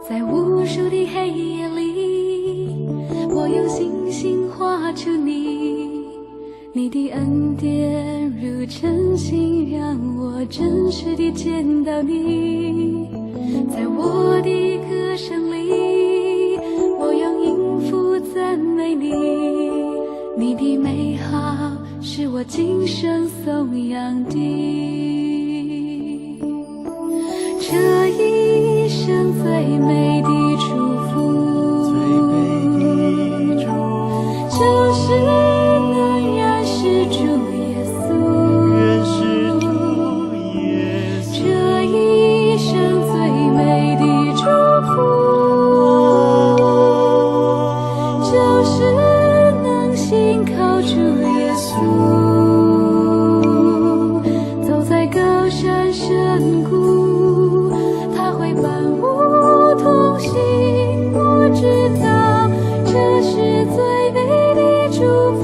在无数的黑夜里，我用星星画出你，你的恩典如晨星，让我真实地见到你。在我的歌声里，我用音符赞美你，你的美好是我今生颂扬的。这一生最美的祝福，就是能认识主耶稣。这一生最美的祝福，就是能信靠主耶稣。走在高山深谷，他会伴我同行，我知道这是最美的祝福。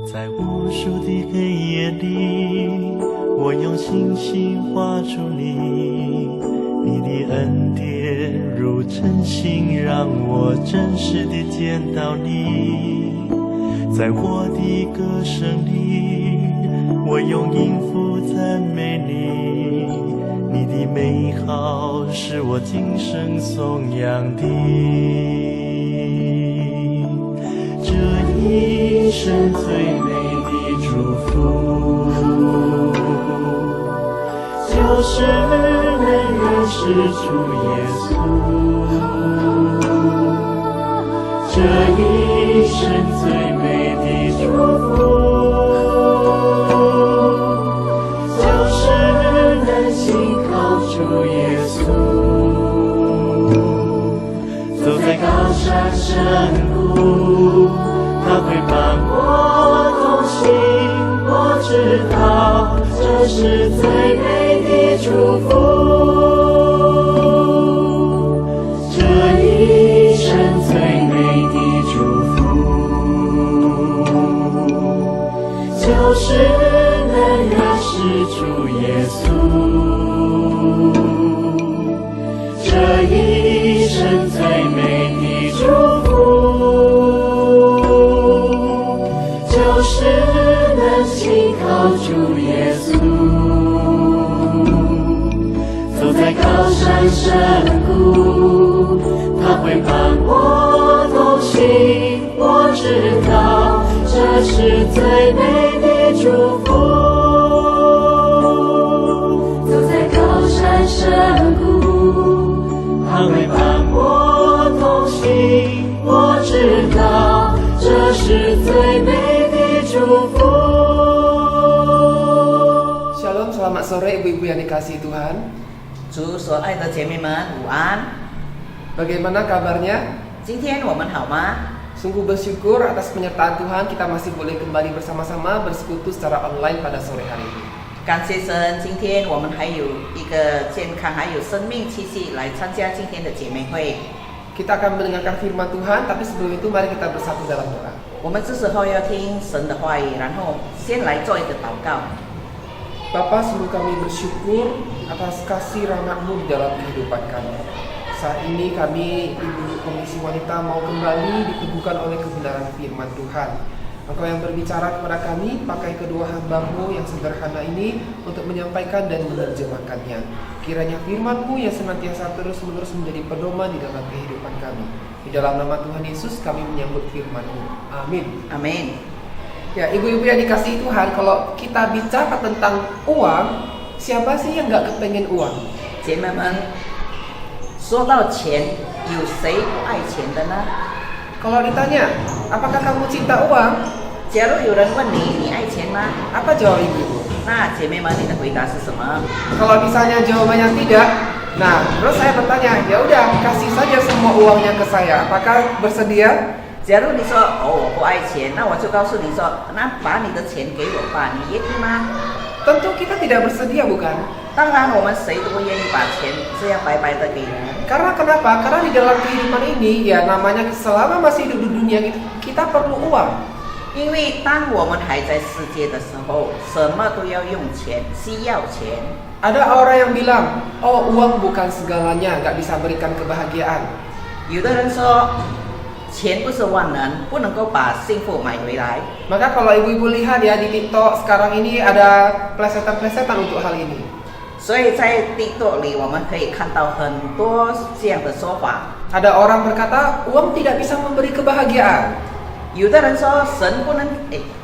在无数的黑夜里，我用星星画出你，你的恩典如晨星，让我真实地见到你。在我的歌声里，我用音符赞美你，你的美好是我今生颂扬的。这一生最美的祝福，就是能认识主耶稣。这一生最美的祝福，就是能信靠主耶稣。走在高山深谷，他会伴我同行，我知道这是最美的祝福。这一生最美的祝福，就是能认识主耶稣。这一生最美的祝福，就是能信靠主耶稣。走在高山深谷，他会伴我同行，我知道这是最美的祝福。走在高山深谷，他会伴我同行，我知道这是最美的祝福。 Shalom, selamat sore ibu-ibu yang dikasihi Tuhan. 主所爱的姐妹们，午安。 Bagaimana kabarnya? 今天我们好吗？ Sungguh bersyukur atas penyertaan Tuhan, kita masih boleh kembali bersama-sama bersekutu secara online pada sore hari ini. 感谢神，今天我们还有一个健康还有生命气息来参加今天的姐妹会。 Kita akan mendengarkan firman Tuhan, tapi sebelum itu mari kita bersatu dalam doa. 我们这时候要听神的话语，然后先来做一个祷告。 Bapa, sungguh kami bersyukur atas kasih rahmat-Mu di dalam kehidupan kami. Saat ini kami, Ibu Komisi Wanita, mau kembali diteguhkan oleh kebenaran firman Tuhan. Engkau yang berbicara kepada kami, pakai kedua hamba-Mu yang sederhana ini untuk menyampaikan dan menerjemahkannya. Kiranya firman-Mu yang senantiasa terus-menerus menjadi pedoman di dalam kehidupan kami. Di dalam nama Tuhan Yesus kami menyambut firman-Mu. Amin. Amin. Ya, ibu-ibu yang dikasihi Tuhan, kalau kita bicara tentang uang, siapa sih yang nggak kepengen uang? 姐妹们，说到钱，有谁不爱钱的呢？ Kalau ditanya, apakah kamu cinta uang? 假如有人问你，你爱钱吗？ Apa jawab ibu-ibu? 那姐妹们，你的回答是什么？ Kalau misalnya jawabannya tidak, nah terus saya bertanya, ya udah kasih saja semua uangnya ke saya. Apakah bersedia? 假如你说我不爱钱，那我就告诉你说，那把你的钱给我吧，你愿意吗？ Tentu kita tidak bersedia, bukan? 当然，我们谁都不愿意把钱这样白白的给人。 Karena kenapa? Karena di dalam kehidupan ini, ya namanya selama masih hidup di dunia kita perlu uang. 因为当我们还在世界的时候，什么都要用钱，需要钱。 Ada orang yang bilang, oh uang bukan segalanya, nggak bisa berikan kebahagiaan. 有的人说，钱不是万能，不能够把幸福买回来。 Maka kalau ibu-ibu lihat ya di TikTok sekarang ini ada plesetan-plesetan untuk hal ini. 所以在 TikTok 里，我们可以看到很多这样的说法。 Ada orang berkata, uang tidak bisa memberi kebahagiaan. 有的人说，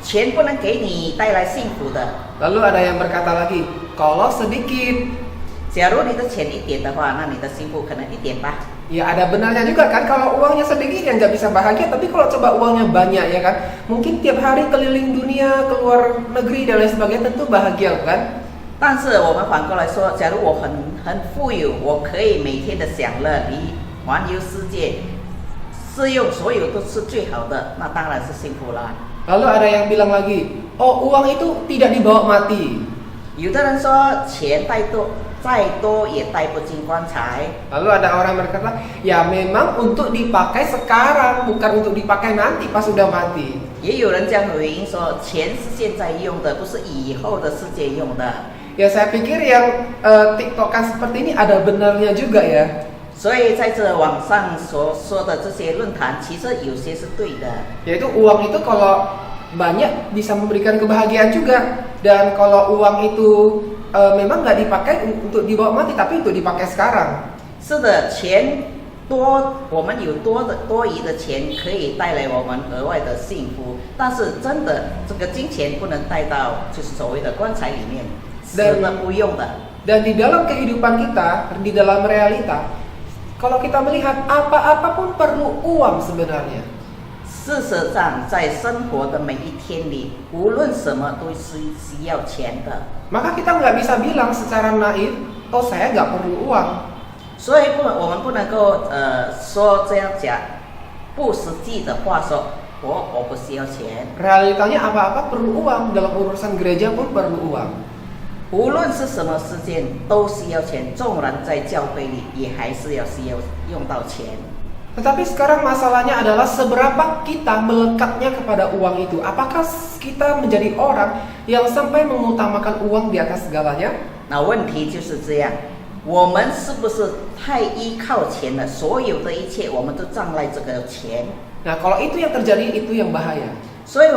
钱不能给你带来幸福的。 Lalu ada yang berkata lagi, kalau sedikit. 假如你的钱一点的话，那你的幸福可能一点吧。 Ya ada benarnya juga kan, kalau uangnya sedikit yang nggak bisa bahagia, tapi kalau coba uangnya banyak ya kan, mungkin tiap hari keliling dunia, keluar negeri dan lain sebagainya tentu bahagia kan? 但是我们反过来说，假如我很富有，我可以每天的享乐，环游世界，适用所有都是最好的，那当然是幸福啦。 Lalu ada yang bilang lagi, oh uang itu tidak dibawa mati. 有的人说，钱再多也带不进棺材。 Lalu ada orang berkata, ya memang untuk dipakai sekarang, bukan untuk dipakai nanti pas sudah mati. 也有人这样回应说，钱是现在用的，不是以后的世界用的。 Ya saya pikir yang TikTokan seperti ini ada benarnya juga ya. 所以在这网上所说的这些论坛，其实有些是对的。 Yaitu uang itu kalau banyak bisa memberikan kebahagiaan juga. Dan kalau uang itu memang nggak dipakai untuk dibawa mati, tapi untuk dipakai sekarang. 是的，钱多，我们有多余的钱可以带来我们额外的幸福，但是真的这个金钱不能带到就是所谓的棺材里面，死了不用的。 Dan di dalam kehidupan kita, di dalam realita, kalau kita melihat apa-apa pun perlu uang sebenarnya. 事实上，在生活的每一天里，无论什么都是需要钱的。 Maka kita nggak bisa bilang secara naif, oh saya nggak perlu uang. 所以我们不能够说这样讲不实际的话说，我不需要钱。 Realitanya apa-apa perlu uang, dalam urusan gereja pun perlu uang. 无论是什么事件都需要钱，纵然在教会里也还是需要用到钱。 Tetapi sekarang masalahnya adalah seberapa kita melekatnya kepada uang itu. Apakah kita menjadi orang yang sampai mengutamakan uang di atas segalanya? 那问题就是这样，我们是不是太依靠钱了？所有的一切我们都仗赖这个钱。 Nah, kalau itu yang terjadi, itu yang bahaya. 所以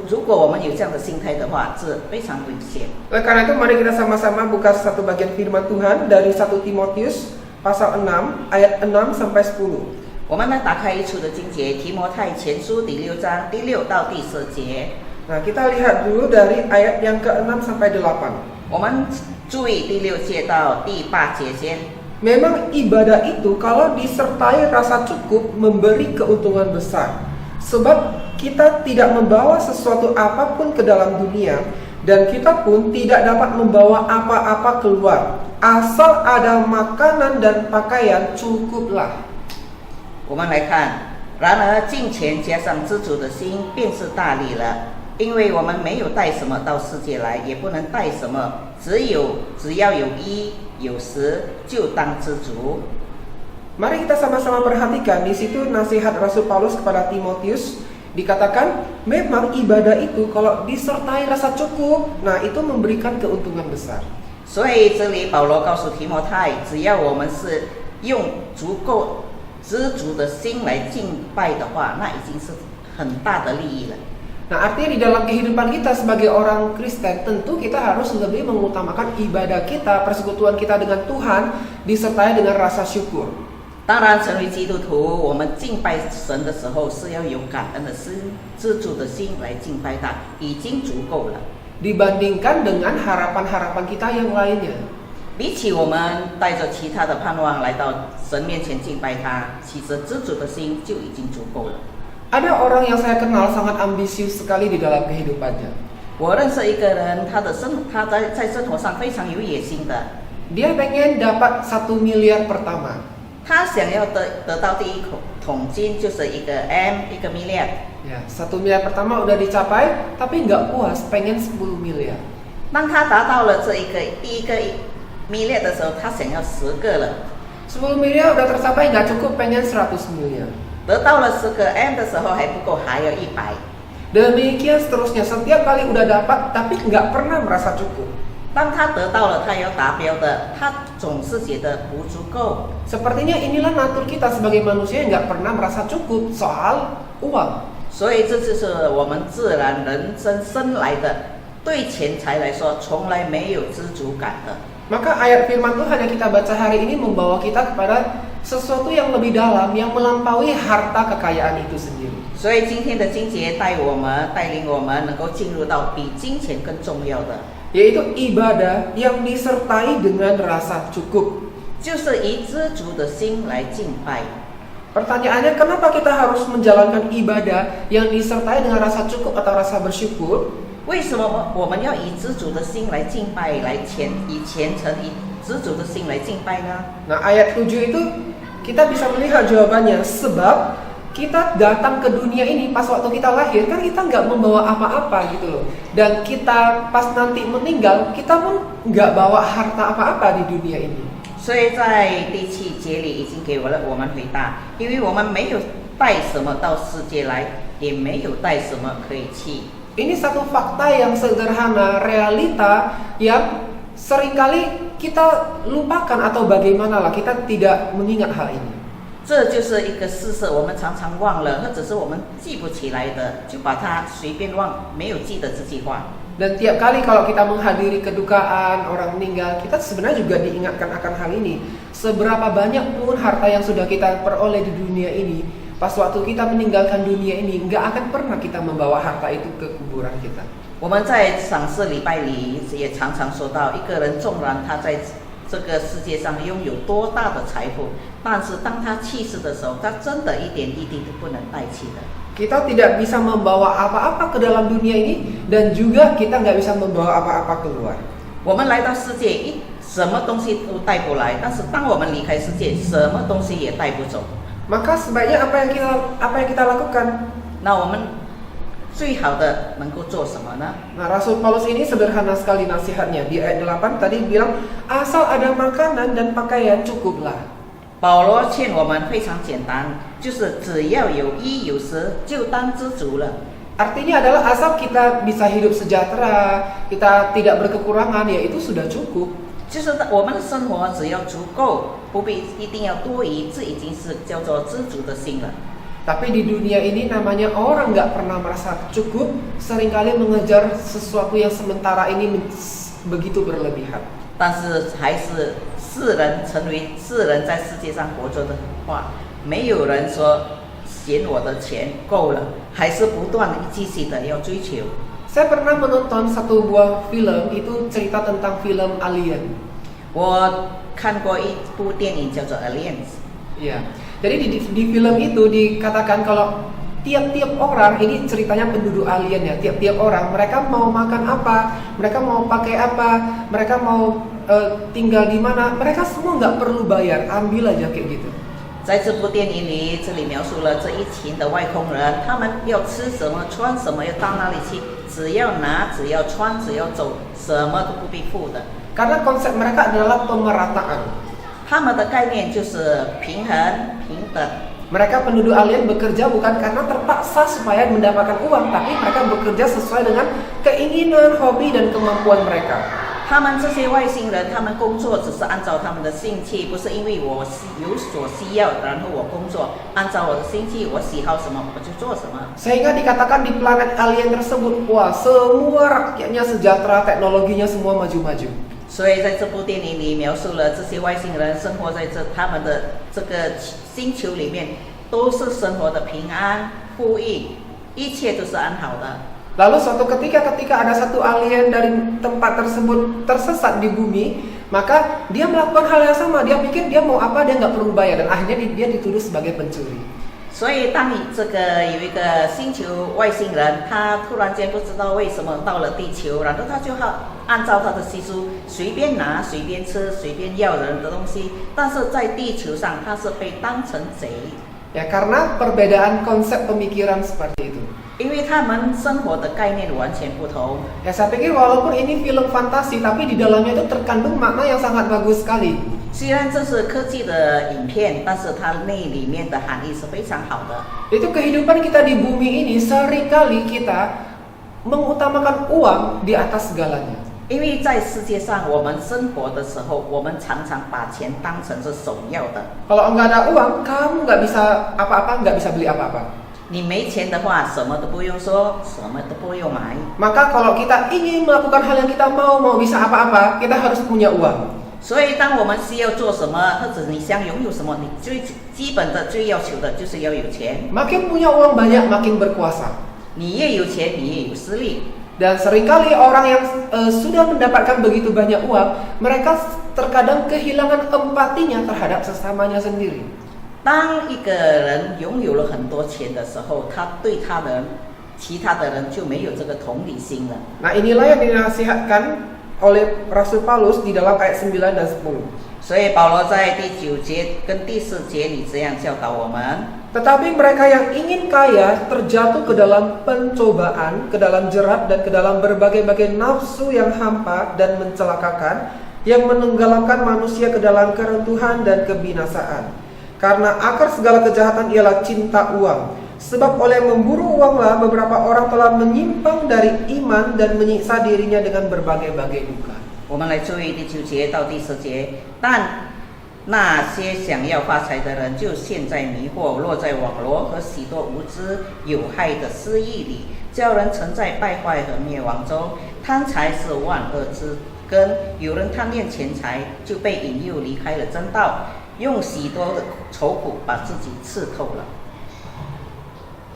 如果我们有这样的心态的话，是非常危险。 Oleh karena itu, mari kita sama-sama buka satu bagian firman Tuhan dari 1 Timotius pasal 6 ayat 6 sampai 10. 我们来打开一处的经节，提摩太前书第6章第6到第10节。 Nah, kita lihat dulu dari ayat yang ke-6 sampai 8. 我们注意第6节到第8节先。 Memang ibadah itu kalau disertai rasa cukup memberi keuntungan besar. Sebab kita tidak membawa sesuatu apapun ke dalam dunia dan kita pun tidak dapat membawa apa-apa keluar. Asal ada makanan dan pakaian cukuplah. 我们来看，然而金钱加上知足的心便是大利了，因为我们没有带什么到世界来，也不能带什么，只要有衣有食，就当知足。 Mari kita sama-sama perhatikan di situ nasihat Rasul Paulus kepada Timotius. Dikatakan memang ibadah itu kalau disertai rasa cukup, nah itu memberikan keuntungan besar. 所以这里保罗告诉提摩太，只要我们是用知足的心来敬拜的话，那已经是很大的利益了。 Nah, artinya di dalam kehidupan kita sebagai orang Kristen, tentu kita harus lebih mengutamakan ibadah kita, persekutuan kita dengan Tuhan, disertai dengan rasa syukur. 当然，成为基督徒，我们敬拜神的时候是要有感恩的心、知足的心来敬拜他，已经足够了。 Dibandingkan dengan harapan-harapan kita yang lainnya. 比起我们带着其他的盼望来到神面前敬拜他，其实知足的心就已经足够了。 Ada orang yang saya kenal sangat ambisius sekali di dalam kehidupannya. 我认识一个人，他在生活上非常有野心的， Dia pengen dapat 1 miliar pertama. 他想要得到第一统金就是一个 M 一个 milliard。 Ya, 1 miliar pertama udah dicapai, tapi nggak puas, pengen 10 miliar. 当他达到了这一个第一个 milliard 的时候，他想要10个了。 10 miliar udah tercapai, nggak cukup, pengen 100 miliar. 得到了10个 M 的时候还不够，还要100。 Demikian seterusnya, setiap kali udah dapat, tapi nggak pernah merasa cukup. 当他得到了他要达标的，他总是觉得不足够。 Sepertinya inilah natur kita sebagai manusia yang nggak pernah merasa cukup soal uang. 所以这就是我们自然人生来的，对钱财来说从来没有知足感的。 Maka ayat firman Tuhan yang kita baca hari ini membawa kita kepada sesuatu yang lebih dalam, yang melampaui harta kekayaan itu sendiri. 所以今天的经节带领我们能够进入到比金钱更重要的， Yaitu ibadah yang disertai dengan rasa cukup. 就是以知足的心来敬拜。 Pertanyaannya, kenapa kita harus menjalankan ibadah yang disertai dengan rasa cukup atau rasa bersyukur? 为什么我们要以知足的心来敬拜，以虔诚、以知足的心来敬拜呢？ Nah, ayat 7 itu kita bisa melihat jawabannya. Sebab kita datang ke dunia ini pas waktu kita lahir, kan kita nggak membawa apa-apa gitu loh. Dan kita pas nanti meninggal, kita pun nggak bawa harta apa-apa di dunia ini. 所以在第7节里已经给我们回答，因为我们没有带什么到世界来，也没有带什么可以弃。 Ini satu fakta yang sederhana, realita yang seringkali kita lupakan atau bagaimana lah, kita tidak mengingat hal ini. 这就是一个事实，我们常常忘了，或者是我们记不起来的，就把它随便忘，没有记得这句话。 Dan tiap kali kalau kita menghadiri kedukaan orang meninggal, kita sebenarnya juga diingatkan akan hal ini. Seberapa banyak pun harta yang sudah kita peroleh di dunia ini, pas waktu kita meninggalkan dunia ini, nggak akan pernah kita membawa harta itu ke kuburan kita. 我们在赏赐礼拜里也常常说到，一个人纵然他在这个世界上拥有多大的财富，但是当他去世的时候，他真的一点一滴都不能带去的。 Kita tidak bisa membawa apa-apa ke dalam dunia ini, dan juga kita nggak bisa membawa apa-apa keluar. 我们来到世界，什么东西都带不来，但是当我们离开世界，什么东西也带不走。 Maka sebaiknya apa yang kita lakukan? 那我们最好的能够做什么呢？ Nah, Rasul Paulus ini sederhana sekali nasihatnya. Di ayat 8 tadi bilang, asal ada makanan dan pakaian cukuplah. 保罗劝我们非常简单，就是只要有衣有食，就当知足了。 Artinya adalah asal kita bisa hidup sejahtera, kita tidak berkekurangan, ya itu sudah cukup. 就是我们的生活只要足够，不必一定要多余，这已经是叫做知足的心了。 Tapi di dunia ini namanya orang nggak pernah merasa cukup, seringkali mengejar sesuatu yang sementara ini begitu berlebihan. 但是还是世人在世界上活着的话，没有人说嫌我的钱够了，还是不断继续的要追求。 Saya pernah menonton satu buah film, itu cerita tentang film Alien. 我看过一部电影叫做《Aliens》。 Iya. Jadi di film itu dikatakan kalau tiap-tiap orang, ini ceritanya penduduk alien ya, tiap-tiap orang mereka mau makan apa, mereka mau pakai apa, mereka mau tinggal di mana, mereka semua nggak perlu bayar, ambil aja kayak gitu. 在这部电影里，这里描述了这一群的外空人，他们要吃什么、穿什么、要到哪里去，只要拿、只要穿、只要走，什么都不必付的。 Karena konsep mereka adalah pemerataan. 他们的概念就是平衡、平等。 Mereka penduduk alien bekerja bukan karena terpaksa supaya mendapatkan uang, tapi mereka bekerja sesuai dengan keinginan, hobi, dan kemampuan mereka. 他们这些外星人，他们工作只是按照他们的兴趣，不是因为我有所需要，然后我工作，按照我的兴趣，我喜好什么我就做什么。 Sehingga dikatakan di planet alien tersebut, wah semua rakyatnya sejahtera, teknologinya semua maju-maju. 所以在这部电影里描述了这些外星人生活在他们的这个星球里面，都是生活的平安、富裕，一切都是安好的。 Lalu suatu ketika ada satu alien dari tempat tersebut tersesat di bumi, maka dia melakukan hal yang sama. Dia pikir dia mau apa, dia nggak perlu bayar, dan akhirnya dia dituduh sebagai pencuri. 所以当你这个有一个星球外星人，他突然间不知道为什么到了地球，然后他就按照他的习俗随便拿、随便吃、随便要人的东西，但是在地球上他是被当成贼。Ya, karena perbedaan konsep pemikiran seperti itu. 因为他们生活的概念完全不同。 Ya, saya pikir walaupun ini film fantasi, tapi di dalamnya itu terkandung makna yang sangat bagus sekali. 虽然这是科技的影片，但是它那里面的含义是非常好的。 Itu kehidupan kita di bumi ini seringkali kita mengutamakan uang di atas segalanya. 因为在世界上，我们生活的时候，我们常常把钱当成是首要的。 Kalau nggak ada uang, kamu nggak bisa apa-apa, nggak bisa beli apa-apa. 你没钱的话，什么都不用说，什么都不用买。 Maka kalau kita ingin melakukan hal yang kita mau bisa apa-apa, kita harus punya uang. 所以，当我们需要做什么，或者你想拥有什么，你最基本的、最要求的就是要有钱。 Makin punya uang banyak, makin berkuasa. 你越有钱，你越有实力。 Dan seringkali orang yang sudah mendapatkan begitu banyak uang, mereka terkadang kehilangan empatinya terhadap sesamanya sendiri. 当一个人拥有了很多钱的时候，他对其他的人就没有这个同理心了。 Nah, inilah yang dinasihatkan oleh Rasul Paulus di dalam ayat 9 dan 10. 所以保罗在第9节跟第4节里这样教导我们。 Tetapi mereka yang ingin kaya terjatuh ke dalam pencobaan, ke dalam jerat dan ke dalam berbagai-bagai nafsu yang hampa dan mencelakakan, yang menenggelamkan manusia ke dalam keruntuhan dan kebinasaan. Karena akar segala kejahatan ialah cinta uang. Sebab oleh memburu uanglah beberapa orang telah menyimpang dari iman dan menyiksa dirinya dengan berbagai-bagai duka. 我们来注意第9节到第10节，但那些想要发财的人就陷在迷惑，落在网罗和许多无知有害的私意里，叫人沉在败坏和灭亡中。贪财是万恶之根，有人贪恋钱财，就被引诱离开了真道，用许多的愁苦把自己刺透了。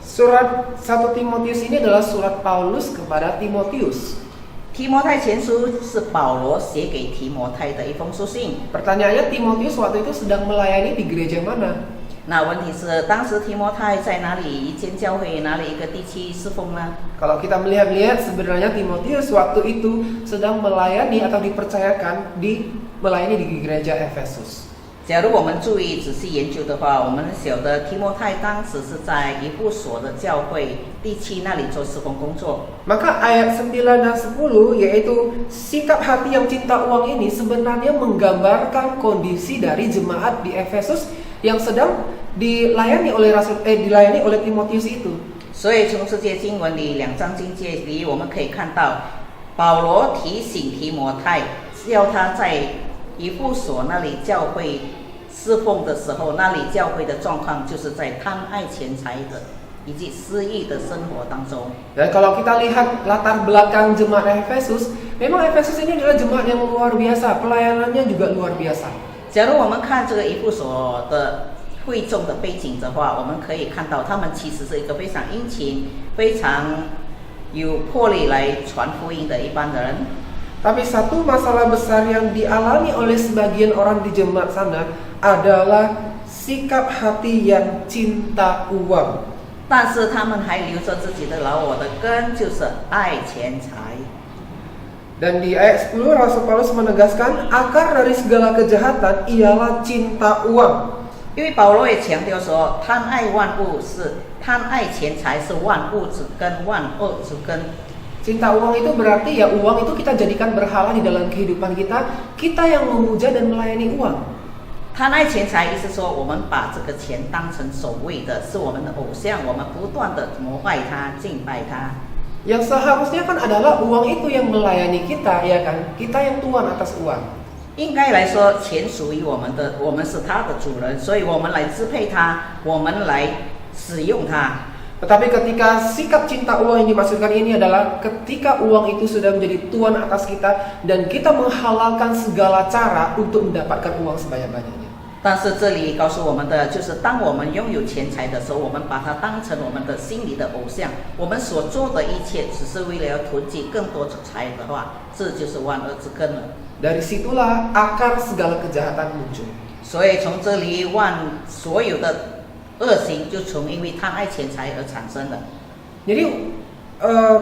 Surat 1 Timotius ini adalah surat Paulus kepada Timotius. 提摩太前书是保罗写给提摩太的一封书信。 Pertanyaannya, Timotius waktu itu sedang melayani di gereja mana? 那问题是，当时提摩太在哪里一间教会，哪里一个地区侍奉呢？ Kalau kita melihat-lihat, sebenarnya Timotius waktu itu sedang melayani atau dipercayakan melayani di gereja Efesus. 假如我们注意仔细研究的话，我们晓得提摩太当时是在以弗所的教会地区那里做侍奉工作。 Maka ayat 9 dan 10 yaitu sikap hati yang cinta uang ini sebenarnya menggambarkan kondisi dari jemaat di Efesus yang sedang dilayani oleh Timotius itu. 所以从这些经文里2章经节里，我们可以看到保罗提醒提摩太，要他在以弗所那里教会侍奉的时候，那里教会的状况就是在贪爱钱财的以及私意的生活当中。 Dan kalau kita lihat latar belakang jemaat Efesus, memang Efesus ini adalah jemaat yang luar biasa, pelayanannya juga luar biasa. 假如我们看这个以弗所的会众的背景的话，我们可以看到他们其实是一个非常殷勤、非常有魄力来传福音的一般人。 Tapi satu masalah besar yang dialami oleh sebagian orang di jemaat sana adalah sikap hati yang cinta uang. 但是他们还留着自己的老我的根，就是爱钱财。 Dan di ayat 10 Rasul Paulus menegaskan akar dari segala kejahatan ialah cinta uang. 因为保罗也强调说，贪爱钱财是万物之根，万恶之根。 Cinta uang itu berarti ya uang itu kita jadikan berhala di dalam kehidupan kita, kita yang memuja dan melayani uang. 贪爱钱财意思说，我们把这个钱当成首位的，是我们的偶像，我们不断的膜拜它、敬拜它。 Yang seharusnya kan adalah uang itu yang melayani kita, ya kan? Kita yang tuan atas uang. 应该来说，钱属于我们的，我们是它的主人，所以我们来支配它，我们来使用它。 Tetapi ketika sikap cinta uang yang dimaksudkan ini adalah ketika uang itu sudah menjadi tuan atas kita dan kita menghalalkan segala cara untuk mendapatkan uang sebanyak-banyaknya. 但是这里告诉我们的就是，当我们拥有钱财的时候，我们把它当成我们的心里的偶像，我们所做的一切只是为了要囤积更多财的话，这就是万恶之根了。 Dari situlah akar segala kejahatan muncul. 所以从这里所有的 恶行就从因为贪爱钱财而产生的。 Jadi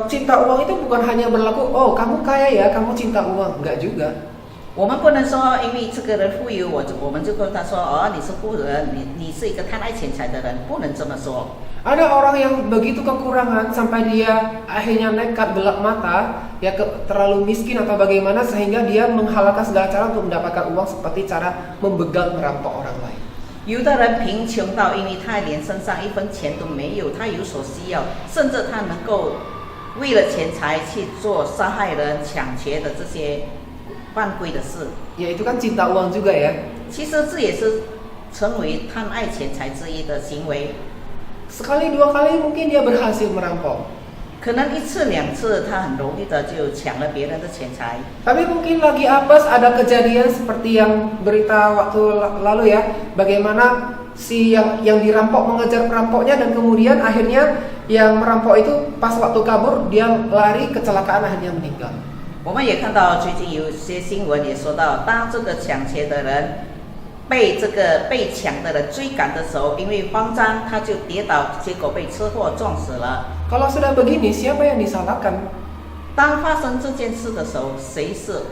cinta uang itu bukan hanya berlaku, oh kamu kaya ya, kamu cinta uang, enggak juga. 我们不能说因为这个人富有，我们就跟他说哦，你是富人，你是一个贪爱钱财的人，不能这么说。Ada orang yang begitu kekurangan sampai dia akhirnya nekat gelap mata, ya terlalu miskin atau bagaimana sehingga dia menghalalkan segala cara untuk mendapatkan uang seperti cara membegal merampok orang lain. 有的人贫穷到，因为他连身上一分钱都没有，他有所需要，甚至他能够为了钱财去做杀害人、抢劫的这些犯规的事。Ya itu kan cinta uang juga ya. 其实这也是成为贪爱钱财之一的行为。Sekali dua kali mungkin dia berhasil merampok. 可能一次两次，他很容易的就抢了别人的钱财。 Tapi mungkin lagi apes ada kejadian seperti yang berita waktu lalu ya, bagaimana si yang dirampok mengejar perampoknya dan kemudian akhirnya yang merampok itu pas waktu kabur dia lari kecelakaan akhirnya meninggal. 我们也看到最近有些新闻也说到，当这个抢劫的人被抢的人追赶的时候，因为慌张，他就跌倒，结果被车祸撞死了。 Kalau sudah begini, siapa yang disalahkan? 当发生这件事的时候，谁是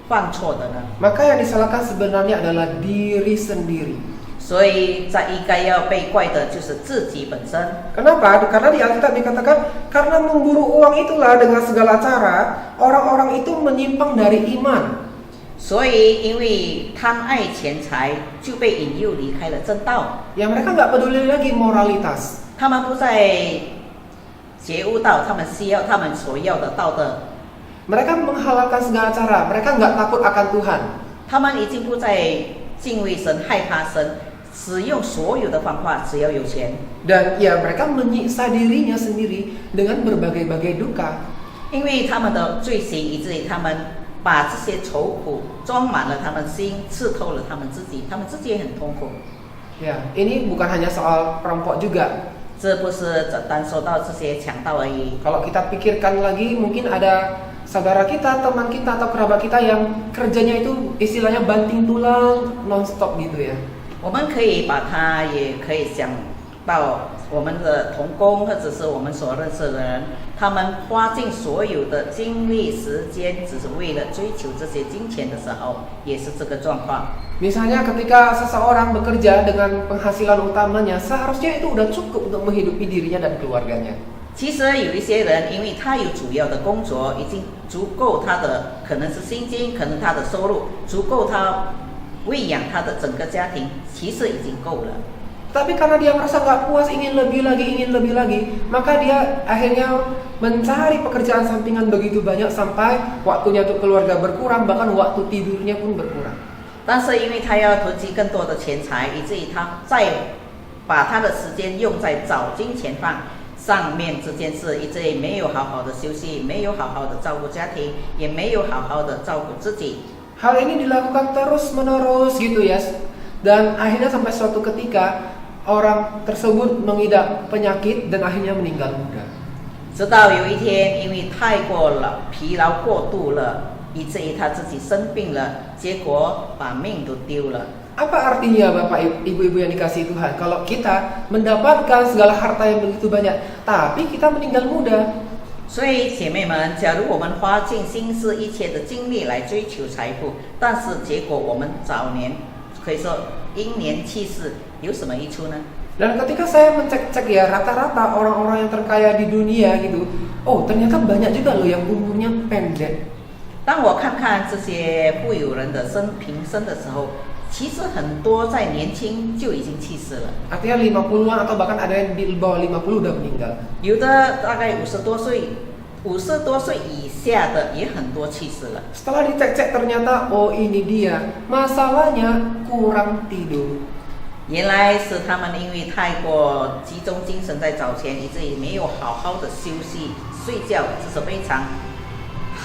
犯错的呢？ Maka yang disalahkan sebenarnya adalah diri sendiri. 所以应该要被怪的就是自己本身。 Kenapa? Karena di Alkitab dikatakan karena memburu uang itulah dengan segala cara orang-orang itu menyimpang dari iman. 所以因为贪爱钱财，就被引诱离开了正道。 Ya mereka nggak peduli lagi moralitas. 他们不再觉悟到他们所要的道德。 Mereka menghalalkan segala cara. Mereka nggak takut akan Tuhan. 他们已经不再敬畏神、害怕神，使用所有的方法，只要有钱。 Dan ya mereka menyiksa dirinya sendiri dengan berbagai-bagai duka. 因为他们的罪行，以至于他们把这些愁苦装满了他们心，刺透了他们自己，他们自己也很痛苦。 Ya, ini bukan hanya soal perampok juga. 这不是单说到这些强盗而已。 Kalau kita pikirkan lagi, mungkin ada saudara kita, teman kita, atau kerabat kita yang kerjanya itu istilahnya banting tulang non-stop gitu ya. 我们可以把它，也可以想到我们的同工，或者是我们所认识的人，他们花尽所有的精力、时间，只是为了追求这些金钱的时候，也是这个状况。 Misalnya ketika seseorang bekerja dengan penghasilan utamanya, seharusnya itu udah cukup untuk menghidupi dirinya dan keluarganya. 其实有一些人，因为他有主要的工作，已经足够他的可能是薪金，可能他的收入足够他喂养他的整个家庭，其实已经够了。 Tapi karena dia merasa nggak puas, ingin lebih lagi, maka dia akhirnya mencari pekerjaan sampingan begitu banyak sampai waktunya untuk keluarga berkurang, bahkan waktu tidurnya pun berkurang. 但是因为他要投机更多的钱财，以至于他再把他的时间用在找金钱上面这件事，以至于没有好好的休息，没有好好的照顾家庭，也没有好好的照顾自己。 Hal ini dilakukan terus-menerus gitu ya. Dan akhirnya sampai suatu ketika orang tersebut mengidap penyakit dan akhirnya meninggal muda. 直到有一天，因为太过了疲劳过度了，以至于他自己生病了，结果把命都丢了。 Apa artinya Bapak Ibu yang dikasihi Tuhan? Kalau kita mendapatkan segala harta yang begitu banyak, tapi kita meninggal muda. 所以姐妹们，假如我们花尽心思一切的精力来追求财富，但是结果我们早年可以说英年弃世，有什么益处呢？ Dan ketika saya mencek-cek ya rata-rata orang-orang yang terkaya di dunia gitu, oh ternyata banyak juga loh yang umurnya pendek. 当我看看这些富有人的平生的时候，其实很多在年轻就已经去世了。 Artinya 50-an atau bahkan ada yang di bawah 50 udah meninggal. 有的大概50多岁以下的也很多去世了。 Setelah dicek-cek ternyata oh ini dia masalahnya kurang tidur. 原来是他们因为太过集中精神在找钱，以至于没有好好的休息睡觉，这是非常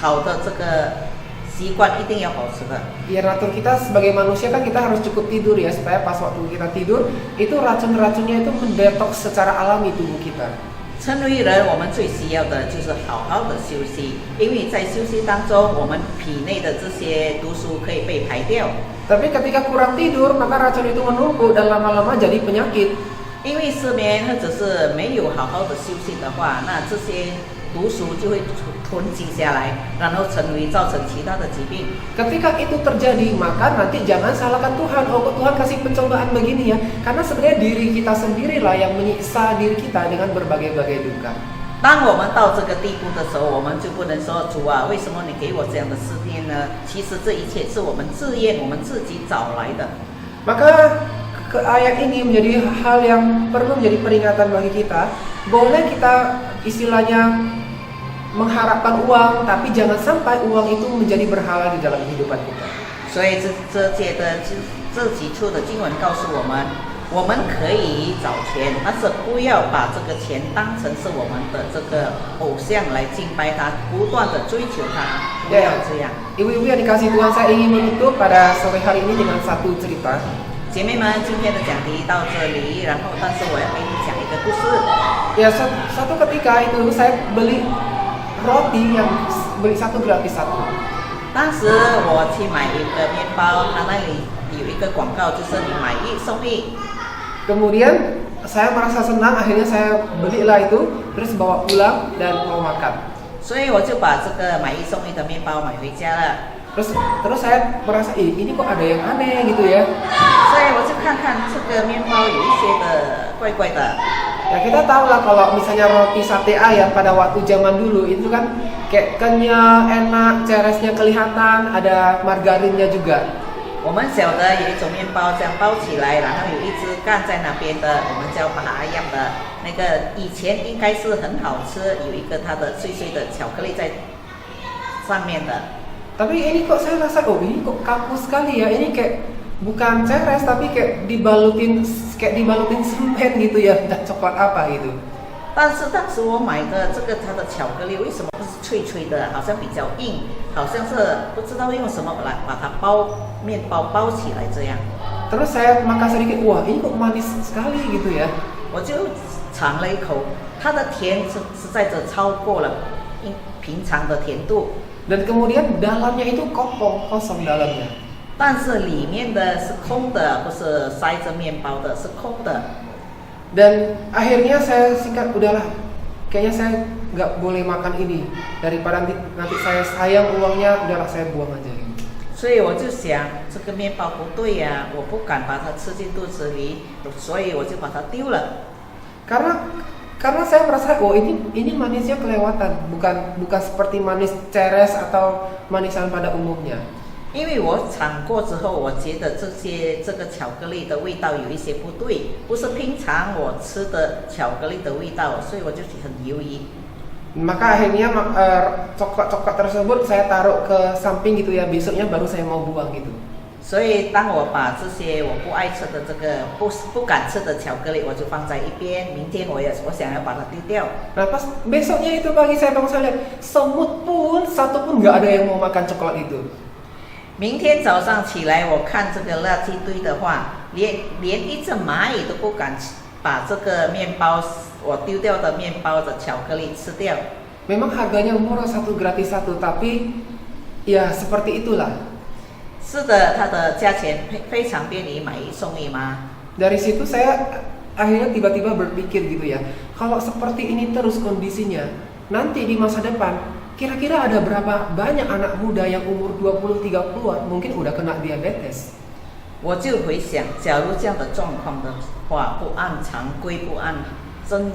好的这个习惯，一定要保持的。 Ya natur kita sebagai manusia kan kita harus cukup tidur ya supaya pas waktu kita tidur itu racun-racunnya itu mendetoks secara alami tubuh kita. 成为人，我们最需要的就是好好的休息，因为在休息当中，我们体内的这些毒素可以被排掉。 Tapi ketika kurang tidur maka racun itu menumpuk dan lama-lama jadi penyakit. 因为失眠或者是没有好好的休息的话，那这些毒素就会囤积下来，然后造成其他的疾病。 Ketika itu terjadi, maka nanti jangan salahkan Tuhan. Oh, kok Tuhan kasih pencobaan begini ya? Karena sebenarnya diri kita sendirilah yang menyiksa diri kita dengan berbagai-bagai duka. 当我们到这个地步的时候，我们就不能说主啊，为什么你给我这样的试炼呢？其实这一切是我们自愿，我们自己找来的。 Maka ayat ini menjadi hal yang perlu menjadi peringatan bagi kita. Boleh kita istilahnya mengharapkan uang, tapi jangan sampai uang itu menjadi berhala di dalam kehidupan kita. 所以这几处的经文告诉我们，我们可以找钱，但是不要把这个钱当成是我们的这个偶像来敬拜它，不断的追求它，不要这样。 Ibu-ibu yang dikasih Tuhan, saya ingin menutup pada sore hari ini dengan satu cerita. 姐妹们，今天的讲题到这里，然后但是我要给你讲一个故事。 Ya, satu ketika itu saya beli roti yang beli satu gratis satu. 当时我去买一个面包，它那里有一个广告，就是你买一送一。 Kemudian saya merasa senang, akhirnya saya belilah itu, terus bawa pulang dan mau makan. 所以我就把这个买一送一的面包买回家了。 Terus saya merasa, ini kok ada yang aneh gitu ya. 所以我就看看这个面包有一些的怪怪的。 Ya kita tahu lah kalau misalnya roti sate ayam pada waktu zaman dulu itu kan kayak kenyal, enak, ceresnya kelihatan, ada margarinnya juga. 我们晓得有一种面包这样包起来，然后有一只干在那边的，我们叫把它一样的那个，以前应该是很好吃，有一个它的碎碎的巧克力在上面的。 Tapi ini kok saya rasa, ini kok kaku sekali ya. Ini kayak bukan ceres tapi kayak dibalutin semen gitu ya, entah coklat apa gitu. 但是当时我买的这个它的巧克力为什么不是脆脆的，好像比较硬，好像是不知道用什么来把它面包包起来这样。 Terus saya makan sedikit, wah ini kok manis sekali gitu ya. 我就尝了一口，它的甜实在是超过了平常的甜度。 Dan kemudian dalamnya itu kosong dalamnya. 但是里面的是空的，不是塞着面包的，是空的。 Dan akhirnya saya singkat, udahlah, kayaknya saya nggak boleh makan ini. Daripada nanti saya sayang uangnya, udahlah saya buang aja. 所以我就想，这个面包不对呀，我不敢把它吃进肚子里，所以我就把它丢了。 Karena saya merasa, ini manisnya kelewatan, bukan seperti manis ceres atau manisan pada umumnya. 因为我尝过之后，我觉得这个巧克力的味道有一些不对，不是平常我吃的巧克力的味道，所以我就很犹豫。 Maka akhirnya coklat-coklat tersebut saya taruh ke samping gitu ya, besoknya baru saya mau buang gitu. 所以当我把这些我不爱吃的这个不敢吃的巧克力，我就放在一边。明天我想要把它丢掉。 Nah pas besoknya itu pagi saya bangun, saya lihat semut pun satu pun nggak ada yang mau makan coklat itu. 明天早上起来，我看这个垃圾堆的话，连一只蚂蚁都不敢把这个面包我丢掉的面包的巧克力吃掉。 Memang harganya murah, satu gratis satu, tapi ya seperti itulah. 是的，它的价钱非常便宜，买一送一吗？ Dari situ saya akhirnya tiba-tiba berpikir gitu ya, kalau seperti ini terus kondisinya, nanti di masa depan kira-kira ada berapa banyak anak muda yang umur 20-30-an mungkin udah kena diabetes. 我就回想，假如这样的状况的话，不按常规，不按真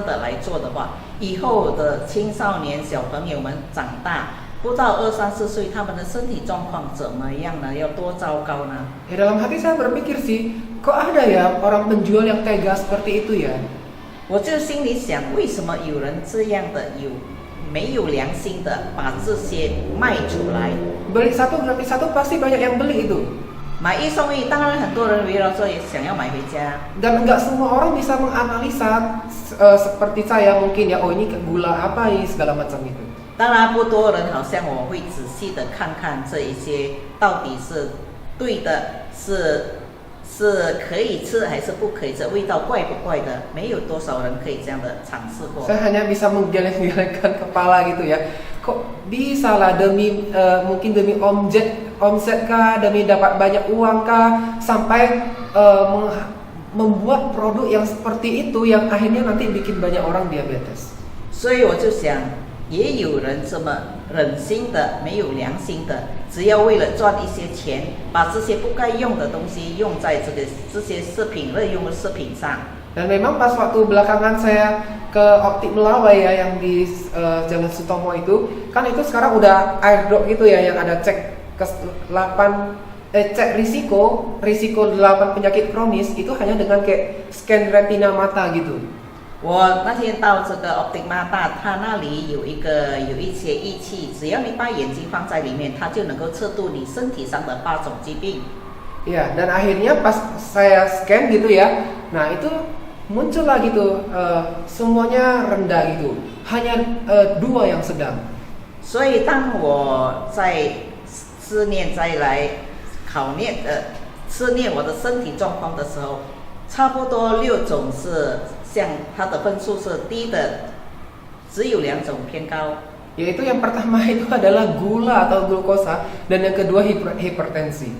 的来做的话，以后的青少年小朋友们长大。 不到2、3、4岁，他们的身体状况怎么样呢？要多糟糕呢？ Ya dalam hati saya berpikir sih, kok ada ya orang penjual yang tega seperti itu ya? 我就心里想，为什么有人这样的没有良心的把这些卖出来？ Beli satu gratis satu pasti banyak yang beli itu. 买一送一，当然很多人围绕说也想要买回家。 Dan enggak semua orang bisa menganalisa seperti saya mungkin ya, ini gula apa ini segala macam itu. 当然不多人，好像我会仔细的看看这一些到底是对的，是可以吃还是不可以吃，味道怪不怪的，没有多少人可以这样的尝试过。 Saya hanya bisa menggeleng-gelengkan kepala gitu ya. Kok bisa lah mungkin demi omset kah, demi dapat banyak uang kah, sampai membuat produk yang seperti itu yang akhirnya nanti bikin banyak orang diabetes. 所以我就想，也有人这么忍心的，没有良心的，只要为了赚一些钱，把这些不该用的东西用在这些饰品日用的饰品上。Dan memang pas waktu belakangan saya ke Optik Melawai ya yang di Jalan Sutomo itu, kan itu sekarang udah airdrop gitu ya, yang ada cek ke 8 cek risiko 8 penyakit kronis itu hanya dengan kayak scan retina mata gitu. 我那天到这个 Optik Mata， 它那里有一些仪器，只要你把眼睛放在里面，它就能够测度你身体上的8种疾病。 Ya, dan akhirnya pas saya scan gitu ya, nah itu muncul lah gitu, semuanya rendah gitu, hanya 2 yang sedang. 所以当我在思念再来思念我的身体状况的时候，差不多6种是像它的分数是低的，只有2种偏高。 Yaitu yang pertama itu adalah gula atau glukosa, dan yang kedua hipertensi.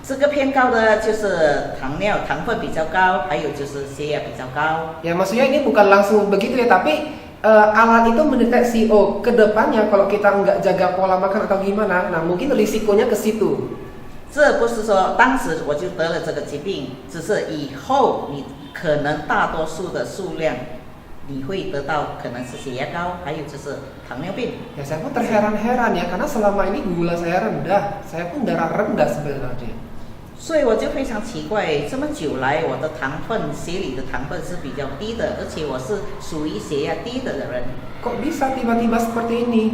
这个偏高的就是糖分比较高，还有就是血压比较高。 Ya maksudnya ini bukan langsung begitu ya, tapi alat itu mendeteksi ke depannya kalau kita nggak jaga pola makan atau gimana, nah mungkin risikonya ke situ. 这不是说当时我就得了这个疾病，只是以后你可能大多数的数量你会得到可能是血压高，还有就是糖尿病。 Ya saya pun terheran-heran ya, karena selama ini gula saya rendah, saya pun darah rendah sebenarnya. 所以我就非常奇怪，这么久来我的血里的糖分是比较低的，而且我是属于血压低的人。 Kok bisa tiba-tiba seperti ini?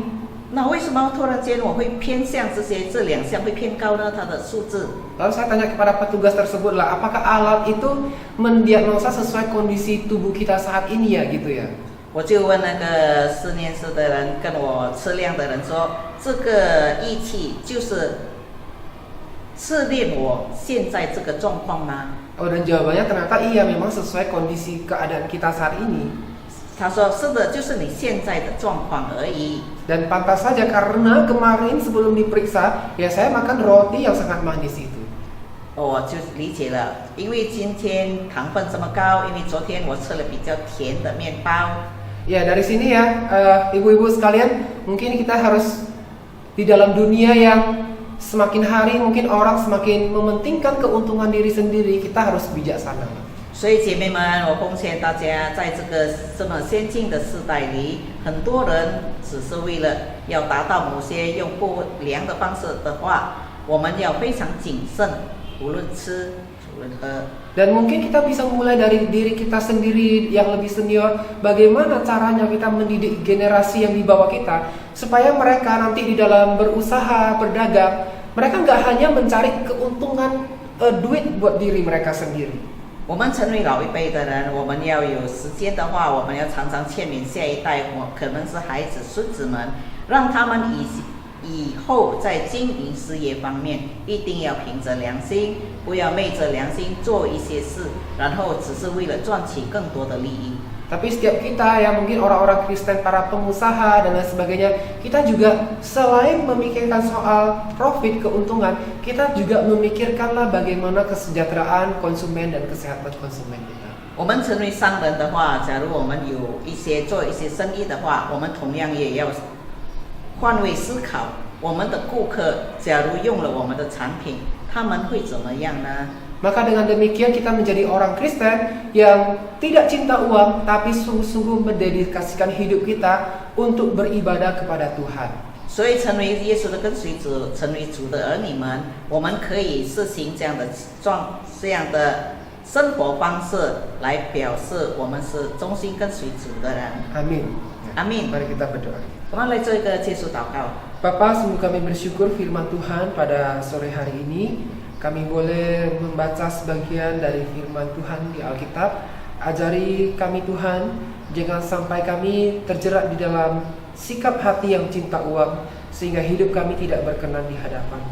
那为什么突然间我会偏向这2项会偏高呢？它的数字。 Lalu saya tanya kepada petugas tersebut lah, apakah alat itu mendiagnosa sesuai kondisi tubuh kita saat ini ya gitu ya? 我就问那个思念师的人，跟我测量的人说，这个仪器就是测验我现在这个状况吗？ Oh, dan jawabannya ternyata iya, memang sesuai kondisi keadaan kita saat ini. 他说是的，就是你现在的状况而已。 Dan pantas saja karena kemarin sebelum diperiksa, ya saya makan roti yang sangat manis itu. 我就理解了，因为今天糖分这么高，因为昨天我吃了比较甜的面包。 Ya dari sini ya, ibu-ibu sekalian, mungkin kita harus di dalam dunia yang semakin hari mungkin orang semakin mementingkan keuntungan diri sendiri, kita harus bijaksana. 所以姐妹们，我奉劝大家，在这个这么先进的时代里，很多人只是为了要达到某些用不良的方式的话，我们要非常谨慎，无论吃，无论喝。 Dan mungkin kita bisa mulai dari diri kita sendiri yang lebih senior, bagaimana caranya kita mendidik generasi yang di bawah kita, supaya mereka nanti di dalam berusaha, berdagang, mereka nggak hanya mencari keuntungan duit buat diri mereka sendiri. 我们成为老一辈的人，我们要有时间的话，我们要常常劝勉下一代，可能是孩子、孙子们，让他们以后在经营事业方面一定要凭着良心，不要昧着良心做一些事，然后只是为了赚取更多的利益。 Tapi setiap kita ya mungkin orang-orang Kristen, para pengusaha dan lain sebagainya, kita juga selain memikirkan soal profit, keuntungan, kita juga memikirkanlah bagaimana kesejahteraan konsumen dan kesehatan konsumen kita. 我们成为商人的话，假如我们做一些生意的话，我们同样也要换位思考，我们的顾客假如用了我们的产品，他们会怎么样呢？ Maka dengan demikian kita menjadi orang Kristen yang tidak cinta uang, tapi sungguh-sungguh mendedikasikan hidup kita untuk beribadah kepada Tuhan. 所以成为耶稣的跟随者，成为主的儿女们，我们可以实行这样的生活方式来表示我们是忠心跟随主的人。 Amin. Amin. Mari kita berdoa. 我们来做一个结束祷告。 Bapa, sungguh kami bersyukur firman Tuhan pada sore hari ini. Kami boleh membaca sebagian dari firman Tuhan di Alkitab. Ajari kami Tuhan, jangan sampai kami terjerat di dalam sikap hati yang cinta uang, sehingga hidup kami tidak berkenan di hadapan.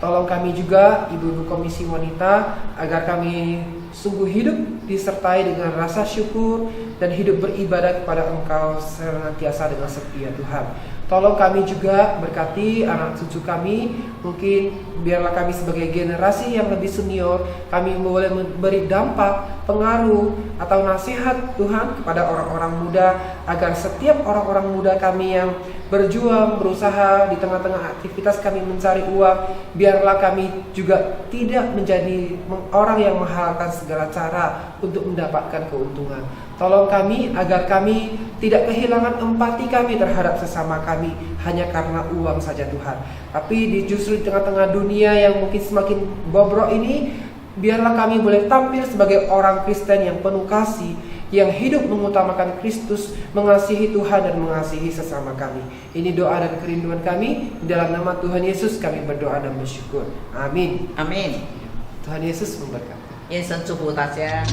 Tolong kami juga, ibu-ibu komisi wanita, agar kami sungguh hidup disertai dengan rasa syukur dan hidup beribadah kepada Engkau senantiasa dengan setia Tuhan. Tolong kami juga berkati anak cucu kami. Mungkin biarlah kami sebagai generasi yang lebih senior, kami boleh memberi dampak, pengaruh atau nasihat Tuhan kepada orang-orang muda, agar setiap orang-orang muda kami yang berjuang, berusaha di tengah-tengah aktivitas kami mencari uang, biarlah kami juga tidak menjadi orang yang menghalalkan segala cara untuk mendapatkan keuntungan. Tolong kami agar kami tidak kehilangan empati kami terhadap sesama kami hanya karena uang saja Tuhan. Tapi justru di tengah-tengah dunia yang mungkin semakin bobrok ini, biarlah kami boleh tampil sebagai orang Kristen yang penuh kasih, yang hidup mengutamakan Kristus, mengasihi Tuhan dan mengasihi sesama kami. Ini doa dan kerinduan kami. Di dalam nama Tuhan Yesus kami berdoa dan bersyukur. Amin. Amin。 Tuhan Yesus memberkati.愿神祝福大家。